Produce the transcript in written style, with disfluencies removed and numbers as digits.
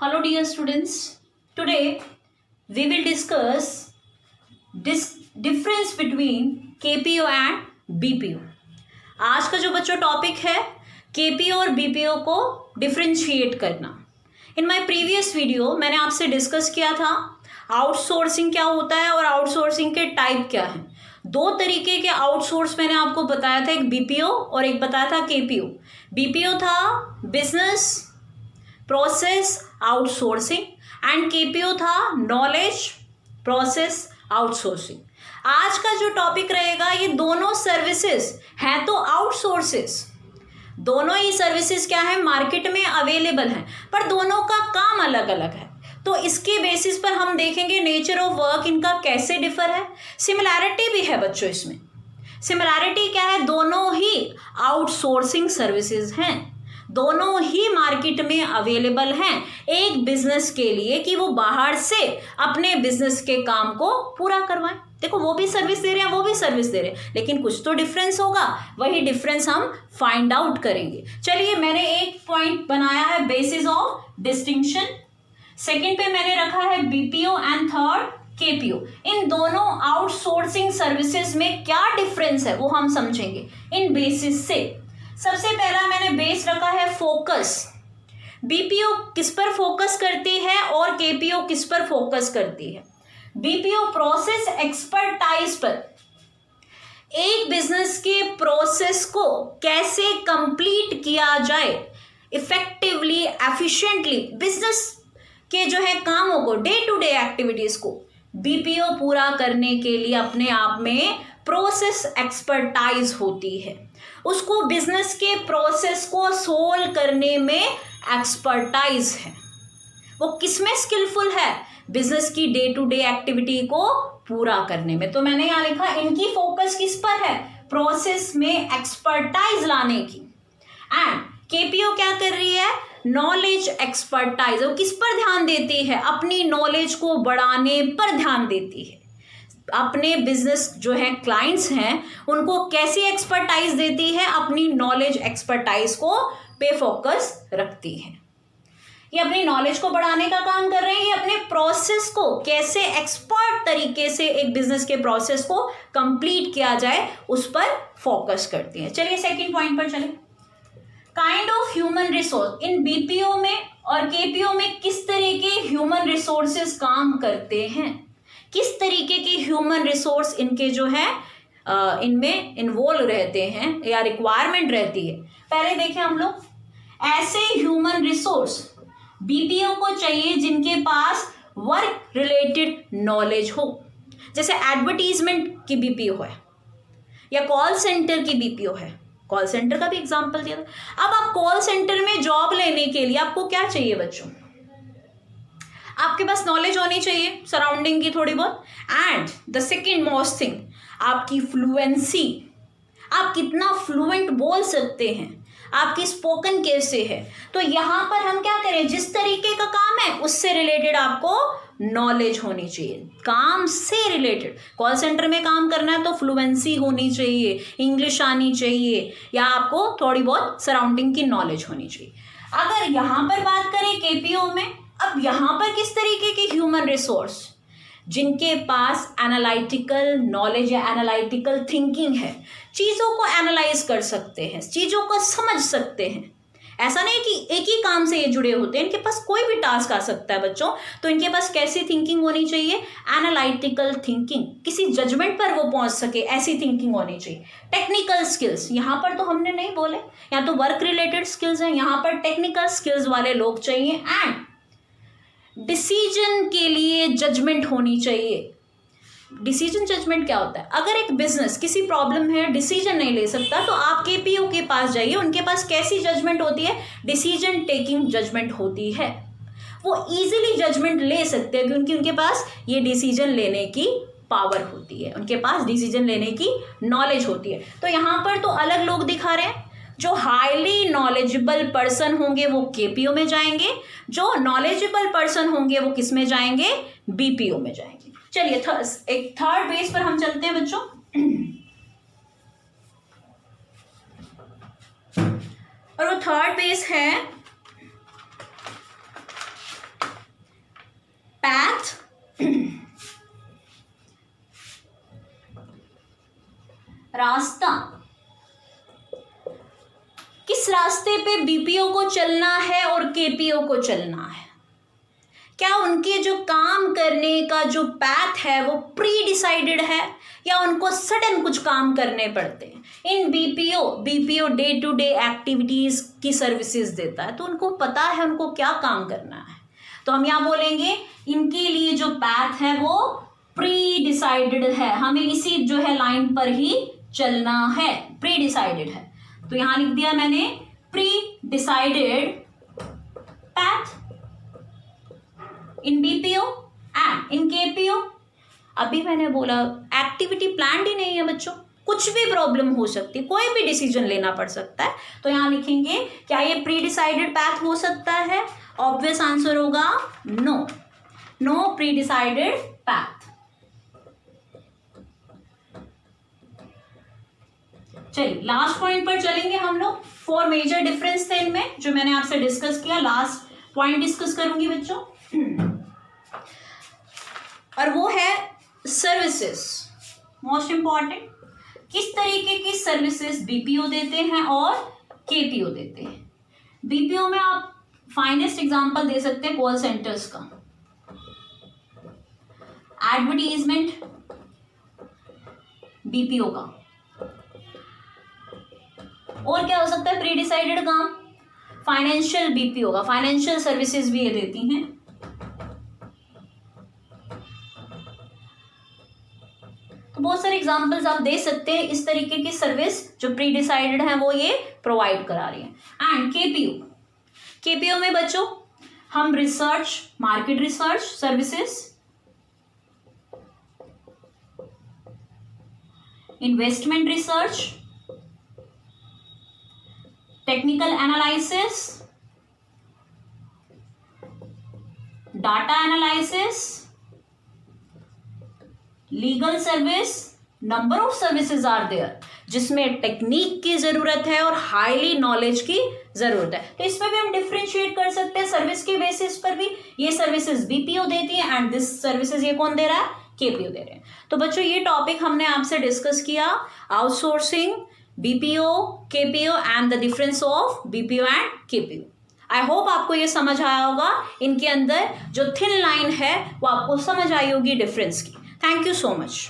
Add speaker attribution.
Speaker 1: Hello dear students, today we will discuss difference between KPO and BPO. आज का जो बच्चों टॉपिक है KPO और BPO को डिफ्रेंशिएट करना. इन माय प्रीवियस वीडियो मैंने आपसे डिस्कस किया था आउटसोर्सिंग क्या होता है और आउटसोर्सिंग के टाइप क्या हैं. दो तरीके के आउटसोर्स मैंने आपको बताया था, एक BPO और एक बताया था KPO. BPO था business process outsourcing and KPO था नॉलेज प्रोसेस आउटसोर्सिंग. आज का जो टॉपिक रहेगा ये दोनों सर्विसेज हैं तो आउटसोर्सेस. दोनों ही सर्विसेज क्या है, मार्केट में अवेलेबल हैं, पर दोनों का काम अलग अलग है. तो इसके बेसिस पर हम देखेंगे नेचर ऑफ वर्क इनका कैसे डिफर है. सिमिलैरिटी भी है बच्चों इसमें. सिमिलैरिटी क्या है, दोनों ही आउटसोर्सिंग सर्विसेज हैं, दोनों ही मार्केट में अवेलेबल हैं एक बिजनेस के लिए कि वो बाहर से अपने बिजनेस के काम को पूरा करवाएं. देखो वो भी सर्विस दे रहे हैं, वो भी सर्विस दे रहे हैं, लेकिन कुछ तो डिफरेंस होगा. वही डिफरेंस हम फाइंड आउट करेंगे. चलिए मैंने एक पॉइंट बनाया है बेसिस ऑफ डिस्टिंक्शन. सेकंड पे मैंने रखा है BPO एंड थर्ड KPO. इन दोनों आउटसोर्सिंग सर्विसेज में क्या डिफरेंस है वो हम समझेंगे इन बेसिस से. सबसे पहला मैंने बेस रखा है फोकस. BPO किस पर फोकस करती है और KPO किस पर फोकस करती है. BPO प्रोसेस एक्सपर्टाइज पर, एक बिजनेस के प्रोसेस को कैसे कंप्लीट किया जाए इफेक्टिवली एफिशिएंटली, बिजनेस के जो है कामों को, डे टू डे एक्टिविटीज को BPO पूरा करने के लिए अपने आप में प्रोसेस एक्सपर्टाइज होती है. उसको बिजनेस के प्रोसेस को सोल्व करने में एक्सपर्टाइज है. वो किसमें स्किलफुल है, बिजनेस की डे टू डे एक्टिविटी को पूरा करने में. तो मैंने यहाँ लिखा इनकी फोकस किस पर है, प्रोसेस में एक्सपर्टाइज लाने की. एंड KPO क्या कर रही है, नॉलेज एक्सपर्टाइज. वो किस पर ध्यान देती है, अपनी नॉलेज को बढ़ाने पर ध्यान देती है. अपने बिजनेस जो है क्लाइंट्स हैं उनको कैसी एक्सपर्टाइज देती है, अपनी नॉलेज एक्सपर्टाइज को पे फोकस रखती है. ये अपनी नॉलेज को बढ़ाने का काम कर रहे हैं, ये अपने प्रोसेस को कैसे एक्सपर्ट तरीके से एक बिजनेस के प्रोसेस को कंप्लीट किया जाए उस पर फोकस करती है. चलिए सेकंड पॉइंट पर चले. Kind of human resource. In BPO में और KPO में किस तरह के ह्यूमन रिसोर्सेज काम करते हैं, किस तरीके के ह्यूमन रिसोर्स इनके जो है इनमें इन्वॉल्व रहते हैं या रिक्वायरमेंट रहती है. पहले देखें हम लोग, ऐसे ह्यूमन रिसोर्स BPO को चाहिए जिनके पास वर्क रिलेटेड नॉलेज हो. जैसे एडवर्टीजमेंट की BPO है या कॉल सेंटर की BPO है. कॉल सेंटर का भी एग्जांपल दिया था. अब आप कॉल सेंटर में जॉब लेने के लिए आपको क्या चाहिए बच्चों, आपके पास नॉलेज होनी चाहिए सराउंडिंग की थोड़ी बहुत. And the second most thing, आपकी फ्लुएंसी, आप कितना फ्लुएंट बोल सकते हैं, आपकी स्पोकन कैसे है. तो यहाँ पर हम क्या करें, जिस तरीके का काम है उससे रिलेटेड आपको नॉलेज होनी चाहिए, काम से रिलेटेड. कॉल सेंटर में काम करना है तो फ्लुएंसी होनी चाहिए, इंग्लिश आनी चाहिए, या आपको थोड़ी बहुत सराउंडिंग की नॉलेज होनी चाहिए. अगर यहाँ पर बात करें KPO में, अब यहाँ पर किस तरीके के ह्यूमन रिसोर्स, जिनके पास एनालिटिकल नॉलेज या एनालिटिकल थिंकिंग है, चीज़ों को एनालाइज कर सकते हैं, चीज़ों को समझ सकते हैं. ऐसा नहीं कि एक ही काम से ये जुड़े होते हैं, इनके पास कोई भी टास्क आ सकता है बच्चों. तो इनके पास कैसी थिंकिंग होनी चाहिए, एनालिटिकल थिंकिंग, किसी जजमेंट पर वो पहुंच सके ऐसी थिंकिंग होनी चाहिए. टेक्निकल स्किल्स यहाँ पर तो हमने नहीं बोले, या तो वर्क रिलेटेड स्किल्स हैं, यहाँ पर टेक्निकल स्किल्स वाले लोग चाहिए. एंड डिसीजन के लिए जजमेंट होनी चाहिए. डिसीजन जजमेंट क्या होता है, अगर एक बिजनेस किसी प्रॉब्लम है डिसीजन नहीं ले सकता तो आप KPO के पास जाइए. उनके पास कैसी जजमेंट होती है, डिसीजन टेकिंग जजमेंट होती है. वो इजीली जजमेंट ले सकते हैं क्योंकि उनके पास ये डिसीजन लेने की पावर होती है, उनके पास डिसीजन लेने की नॉलेज होती है. तो यहाँ पर तो अलग लोग दिखा रहे हैं. जो हाईली नॉलेजेबल पर्सन होंगे वो KPO में जाएंगे, जो नॉलेजेबल पर्सन होंगे वो किस में जाएंगे, BPO में जाएंगे. चलिए एक थर्ड बेस पर हम चलते हैं बच्चों. और वो थर्ड बेस है रास्ते पे बीपीओ को चलना है और केपीओ को चलना है, क्या उनके जो काम करने का जो पैथ है वो प्री डिसाइडेड है या उनको सडन कुछ काम करने पड़ते हैं? इन BPO day to day activities की सर्विसेज देता है, तो उनको पता है उनको क्या काम करना है। तो हम यहाँ बोलेंगे इनके लिए जो पैथ है वो प्री डिसाइडेड है, हमें इसी जो है लाइन पर ही चलना है, प्री डिसाइडेड है। तो यहाँ लिख दिया मैंने pre decided path in BPO and in KPO. अभी मैंने बोला एक्टिविटी प्लान्ड ही नहीं है बच्चों, कुछ भी प्रॉब्लम हो सकती है, कोई भी डिसीजन लेना पड़ सकता है। तो यहाँ लिखेंगे क्या ये प्री डिसाइडेड पैथ हो सकता है? ऑब्वियस आंसर होगा no, no pre decided path. चलिए लास्ट पॉइंट पर चलेंगे हम लोग। 4 मेजर डिफरेंस थे इनमें जो मैंने आपसे डिस्कस किया। लास्ट पॉइंट डिस्कस करूंगी बच्चों और वो है सर्विसेज, मोस्ट इंपॉर्टेंट। किस तरीके की सर्विसेज बीपीओ देते हैं और केपीओ देते हैं। बीपीओ में आप फाइनेस्ट एग्जांपल दे सकते हैं कॉल सेंटर्स का, एडवर्टीजमेंट बीपीओ का, और क्या हो सकता है प्री डिसाइडेड काम, फाइनेंशियल बीपीओ का, फाइनेंशियल सर्विसेज भी ये देती हैं। तो बहुत सारे एग्जांपल्स आप दे सकते हैं इस तरीके की सर्विस जो प्री डिसाइडेड है वो ये प्रोवाइड करा रही है। एंड केपीओ में बच्चों हम research, market research services, investment research, technical analysis, data analysis, legal service, number of services are there जिसमें टेक्निक की जरूरत है और हाईली नॉलेज की जरूरत है। तो इसमें भी हम डिफरेंशिएट कर सकते हैं सर्विस के बेसिस पर भी। ये सर्विसेज बीपीओ देती है एंड दिस सर्विसेज ये कौन दे रहा है? केपीओ दे रहे हैं। तो बच्चों ये टॉपिक हमने आपसे डिस्कस किया, outsourcing, BPO, KPO and the difference of BPO and KPO. I hope आपको ये समझ आया होगा, इनके अंदर जो थिन लाइन है वो आपको समझ आई होगी डिफरेंस की। Thank you so much.